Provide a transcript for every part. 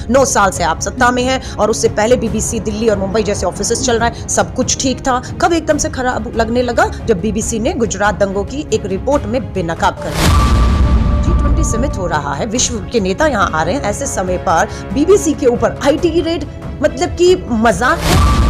9 साल से आप सत्ता में हैं और उससे पहले बीबीसी दिल्ली और मुंबई जैसे ऑफिसेस चल रहा है, सब कुछ ठीक था। कब एकदम से खराब लगने लगा? जब बीबीसी ने गुजरात दंगों की एक रिपोर्ट में बेनकाब कर दिया। G20 समिट हो रहा है, विश्व के नेता यहाँ आ रहे हैं, ऐसे समय पर बीबीसी के ऊपर आईटी की रेड, मतलब कि मजाक है।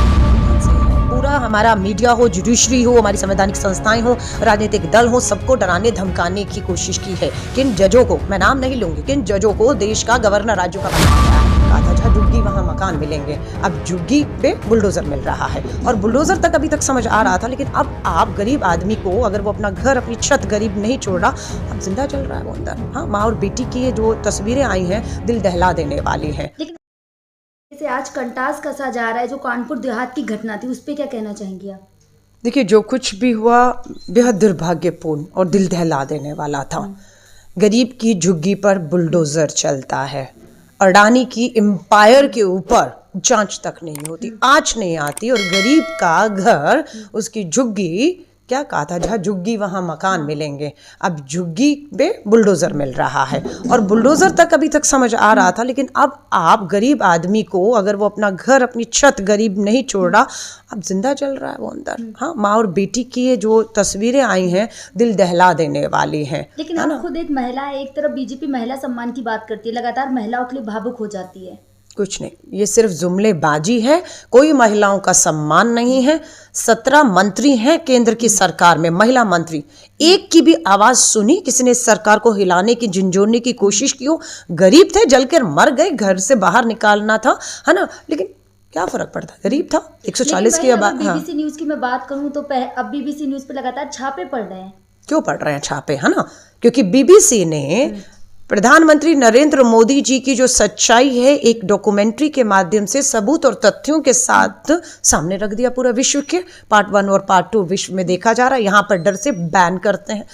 पूरा हमारा मीडिया हो, जुडिशरी हो, हमारी संवैधानिक संस्थाएं हो, राजनीतिक दल हो, सबको डराने धमकाने की कोशिश की है। किन जजों को, मैं नाम नहीं लूंगी, किन जजों को देश का गवर्नर राज्यों का बनाया गया है। कहा था जहाँ झुग्गी वहाँ मकान मिलेंगे, अब झुग्गी पे बुलडोजर मिल रहा है। और बुलडोजर तक अभी तक समझ आ रहा था, लेकिन अब आप गरीब आदमी को, अगर वो अपना घर, अपनी छत गरीब नहीं छोड़ रहा, अब जिंदा चल रहा है वो अंदर। हाँ, माँ और बेटी की ये जो तस्वीरें आई हैं, दिल दहला देने वाली हैं। जैसे आज कंटास कसा जा रहा है, जो कानपुर देहात की घटना थी, उस पर क्या कहना चाहेंगे आप? देखिए, जो कुछ भी हुआ बेहद दुर्भाग्यपूर्ण और दिल दहला देने वाला था। गरीब की झुग्गी पर बुलडोजर चलता है, अडानी की एम्पायर के ऊपर जांच तक नहीं होती, आंच नहीं आती, और गरीब का घर, उसकी झुग्गी, क्या कहा था, जहाँ झुग्गी वहाँ मकान मिलेंगे, अब झुग्गी पे बुलडोजर मिल रहा है। और बुलडोजर तक अभी तक समझ आ रहा था, लेकिन अब आप गरीब आदमी को, अगर वो अपना घर, अपनी छत गरीब नहीं छोड़ रहा, अब जिंदा चल रहा है वो अंदर। हाँ, माँ और बेटी की ये जो तस्वीरें आई हैं, दिल दहला देने वाली हैं। लेकिन आप खुद एक महिला है, एक तरफ बीजेपी महिला सम्मान की बात करती है, लगातार महिलाओं के लिए भावुक हो जाती है। कुछ नहीं, ये सिर्फ जुमलेबाजी है, कोई महिलाओं का सम्मान नहीं है। 17 मंत्री हैं केंद्र की सरकार में, महिला मंत्री, एक की भी आवाज सुनी किसी ने? सरकार को हिलाने की, झंझोड़ने की कोशिश की हो? गरीब थे, जलकर मर गए, घर से बाहर निकालना था, है ना, लेकिन क्या फर्क पड़ता, गरीब था। 140 की आबादी। बीबीसी न्यूज की मैं बात करूं तो अब बीबीसी न्यूज पे लगातार छापे पड़ रहे हैं। क्यों पड़ रहे हैं छापे, है ना? क्योंकि बीबीसी ने प्रधानमंत्री नरेंद्र मोदी जी की जो सच्चाई है, एक डॉक्यूमेंट्री के माध्यम से सबूत और तथ्यों के साथ सामने रख दिया पूरा विश्व के। पार्ट 1 और पार्ट 2 विश्व में देखा जा रहा है, यहाँ पर डर से बैन करते हैं।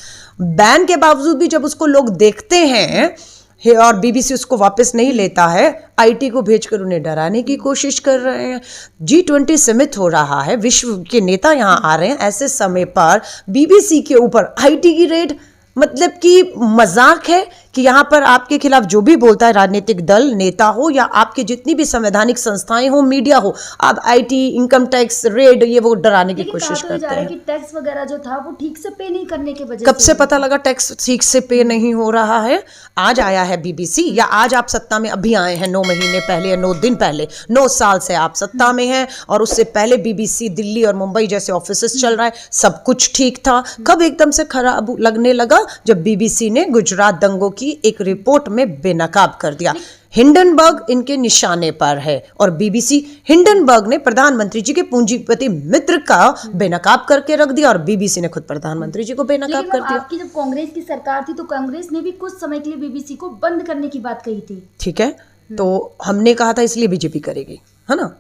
बैन के बावजूद भी जब उसको लोग देखते हैं और बीबीसी उसको वापस नहीं लेता है, आईटी को भेजकर उन्हें डराने की कोशिश कर रहे हैं। G20 समिट हो रहा है, विश्व के नेता यहाँ आ रहे हैं, ऐसे समय पर बीबीसी के ऊपर आईटी की रेड, मतलब कि मजाक है कि यहाँ पर आपके खिलाफ जो भी बोलता है, राजनीतिक दल, नेता हो या आपके जितनी भी संवैधानिक संस्थाएं हो, मीडिया हो, आप आईटी, इनकम टैक्स रेड, ये वो डराने की कोशिश करते हैं। कि टैक्स वगैरह जो था वो ठीक से पे नहीं करने की वजह कब से पता लगा टैक्स ठीक से पे नहीं हो रहा है? आज आया है बीबीसी, या आज आप सत्ता में अभी आए हैं? 9 महीने पहले या 9 दिन पहले? 9 साल से आप सत्ता में हैं और उससे पहले बीबीसी दिल्ली और मुंबई जैसे ऑफिसेस चल रहा है, सब कुछ ठीक था। कब एकदम से खराब लगने लगा? जब बीबीसी ने गुजरात दंगों की एक रिपोर्ट में बेनकाब कर दिया। हिंडनबर्ग इनके निशाने पर है और बीबीसी, हिंडनबर्ग ने प्रधानमंत्री जी के पूंजीपति मित्र का बेनकाब करके रख दिया और बीबीसी ने खुद प्रधानमंत्री जी को बेनकाब कर दिया। आपकी जब कांग्रेस की सरकार थी तो कांग्रेस ने भी कुछ समय के लिए बीबीसी को बंद करने की बात कही थी। ठीक है, तो हमने कहा था इसलिए बीजेपी करेगी, है ना?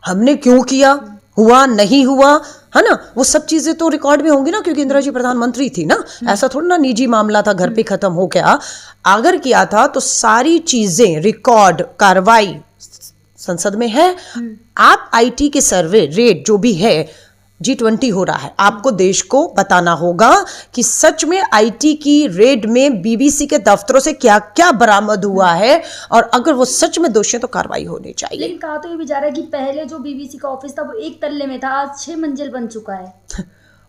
हमने क्यों किया, हुआ नहीं हुआ, है ना, वो सब चीजें तो रिकॉर्ड में होंगी ना, क्योंकि इंदिरा जी प्रधानमंत्री थी ना। ऐसा थोड़ा ना निजी मामला था, घर पे खत्म हो गया। अगर किया था तो सारी चीजें, रिकॉर्ड, कार्रवाई संसद में है। आप आईटी के सर्वे रेट जो भी है, G20 हो रहा है, आपको देश को बताना होगा कि सच में आईटी की रेड में बीबीसी के दफ्तरों से क्या क्या बरामद हुआ है, और अगर वो सच में दोषी है तो कार्रवाई होनी चाहिए। लेकिन कहा तो ये भी जा रहा है कि पहले जो बीबीसी का ऑफिस था वो 1 तल्ले में था, आज 6 मंजिल बन चुका है।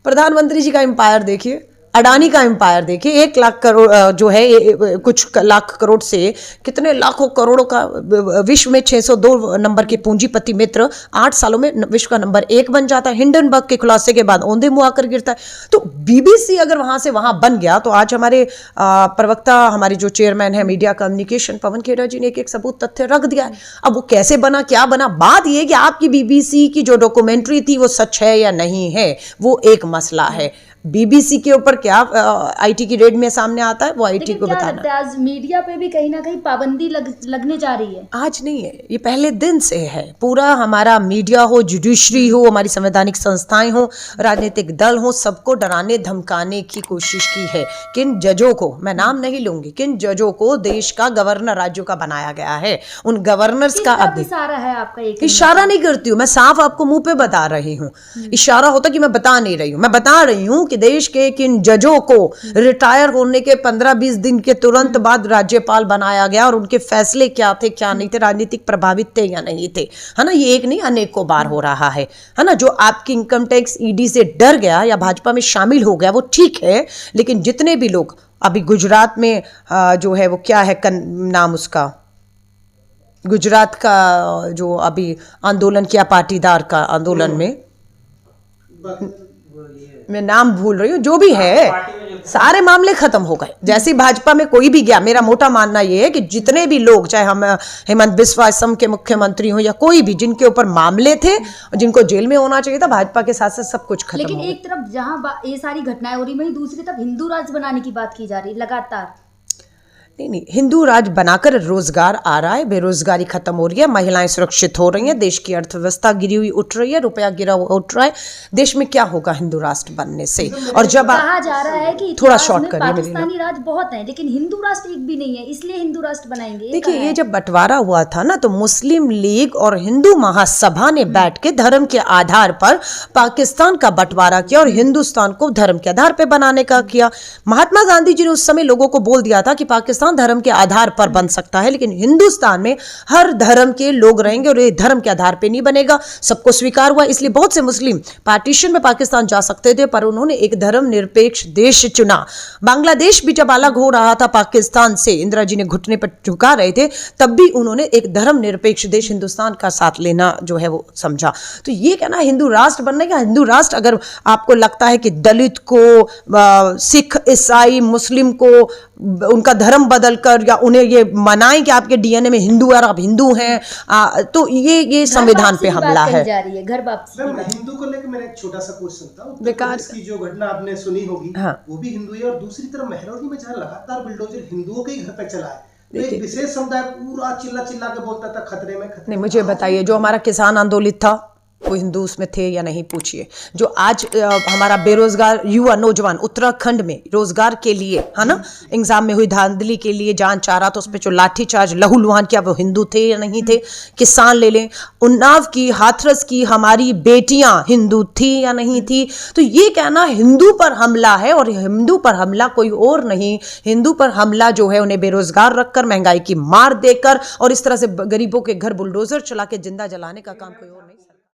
प्रधानमंत्री जी का एम्पायर देखिए, अडानी का एम्पायर देखिए, 1 लाख करोड़ जो है, कुछ लाख करोड़ से कितने लाखों करोड़ों का, विश्व में 602 नंबर के पूंजीपति मित्र 8 सालों में विश्व का नंबर 1 बन जाता है। हिंडनबर्ग के खुलासे के बाद औंधे मुंह आकर गिरता है। तो बीबीसी अगर वहां से वहां बन गया, तो आज हमारे प्रवक्ता, हमारे जो चेयरमैन है मीडिया कम्युनिकेशन, पवन खेड़ा जी ने एक सबूत तथ्य रख दिया है। अब वो कैसे बना, क्या बना, बात ये कि आपकी बीबीसी की जो डॉक्यूमेंट्री थी वो सच है या नहीं है, वो एक मसला है। बीबीसी के ऊपर क्या आईटी की रेड में सामने आता है, वो आईटी को बताना। आज मीडिया पे भी कहीं ना कहीं पाबंदी लगने जा रही है। आज नहीं है, ये पहले दिन से है। पूरा हमारा मीडिया हो, जुडिशरी हो, हमारी संवैधानिक संस्थाएं हो, राजनीतिक दल हो, सबको डराने धमकाने की कोशिश की है। किन जजों को, मैं नाम नहीं लूंगी, किन जजों को देश का गवर्नर राज्यों का बनाया गया है, उन गवर्नर्स का अब इशारा है आपका? एक इशारा नहीं करती हूँ मैं, साफ आपको मुंह पे बता रही हूँ। इशारा होता कि मैं बता नहीं रही हूँ, मैं बता रही हूँ कि कि देश के किन जजों को रिटायर होने के 15-20 दिन के तुरंत बाद राज्यपाल बनाया गया और उनके फैसले क्या थे क्या नहीं थे, राजनीतिक प्रभावित थे या नहीं थे, है ना। ये एक नहीं अनेकों बार हो रहा है ना। जो आपकी इनकम टैक्स ईडी से डर गया या भाजपा में शामिल हो गया वो ठीक है, लेकिन जितने भी लोग अभी गुजरात में जो है वो क्या है नाम उसका, गुजरात का जो अभी आंदोलन किया पाटीदार का आंदोलन में, मैं नाम भूल रही हूँ, जो भी है सारे मामले खत्म हो गए जैसे भाजपा में कोई भी गया। मेरा मोटा मानना ये है कि जितने भी लोग, चाहे हम हेमंत बिस्वा असम के मुख्यमंत्री हो या कोई भी, जिनके ऊपर मामले थे जिनको जेल में होना चाहिए था, भाजपा के साथ साथ सब कुछ खत्म हो गया। लेकिन एक तरफ जहाँ ये सारी घटनाएं हो रही, वहीं दूसरी तरफ हिंदू राज्य बनाने की बात की जा रही है लगातार। नहीं, हिंदू राज बनाकर रोजगार आ रहा है, बेरोजगारी खत्म हो रही है, महिलाएं सुरक्षित हो रही हैं, देश की अर्थव्यवस्था गिरी हुई उठ रही है, रुपया गिरा हुआ उठ रहा है। देश में क्या होगा हिंदू राष्ट्र बनने से? और जब कहा जा रहा है कि थोड़ा शॉर्ट करिए, पाकिस्तानी राज बहुत हैं लेकिन हिंदू राष्ट्र एक भी नहीं है, इसलिए हिंदू राष्ट्र बनाएंगे। देखिए, ये जब बंटवारा हुआ था ना, तो मुस्लिम लीग और हिंदू महासभा ने बैठ के धर्म के आधार पर पाकिस्तान का बंटवारा किया और हिंदुस्तान को धर्म के आधार पर बनाने का किया। महात्मा गांधी जी ने उस समय लोगों को बोल दिया था कि पाकिस्तान धर्म के आधार पर बन सकता है, लेकिन हिंदुस्तान में हर धर्म के लोग रहेंगे और ये धर्म के आधार पे नहीं बनेगा। सबको स्वीकार हुआ, इसलिए बहुत से मुस्लिम पार्टीशन में पाकिस्तान जा सकते थे, पर उन्होंने एक धर्म निरपेक्ष देश चुना। बांग्लादेश भी जब अलग हो रहा था पाकिस्तान से, इंदिरा जी ने घुटने पर झुका रहे थे, तब भी उन्होंने एक धर्म निरपेक्ष देश हिंदुस्तान का साथ लेना जो है वो समझा। तो ये कहना हिंदू राष्ट्र बनने का, हिंदू राष्ट्र अगर आपको लगता है कि दलित को, सिख, ईसाई, मुस्लिम को उनका धर्म बदलकर या उन्हें ये मनाएं कि आपके डीएनए में हिंदू है और आप हिंदू हैं, तो ये संविधान पे हमला है। घर वापसी हिंदू को लेकर मेरा एक छोटा सा क्वेश्चन था। उत्तर बेकार प्रदेश की जो घटना आपने सुनी होगी, हाँ। वो भी हिंदू है, और दूसरी तरफ महरौली में जहाँ लगातार बुलडोजर हिंदुओं के ही घर पे चला है, तो एक विशेष समुदाय पूरा चिल्ला चिल्ला के बोलता था खतरे में, खतरे। नहीं, मुझे बताइए, जो हमारा किसान आंदोलित था वो हिंदू उसमें थे या नहीं, पूछिए। जो आज हमारा बेरोजगार युवा नौजवान उत्तराखंड में रोजगार के लिए, है ना, एग्जाम में हुई धांधली के लिए जान चाह रहा था, उस पर जो लाठीचार्ज लहूलुहान किया, वो हिंदू थे या नहीं थे? किसान ले लें, उन्नाव की, हाथरस की हमारी बेटियां हिंदू थी या नहीं थी? तो ये कहना हिंदू पर हमला है, और हिंदू पर हमला कोई और नहीं, हिंदू पर हमला जो है उन्हें बेरोजगार रखकर, महंगाई की मार देकर और इस तरह से गरीबों के घर बुलडोजर चला के जिंदा जलाने का काम कोई और नहीं।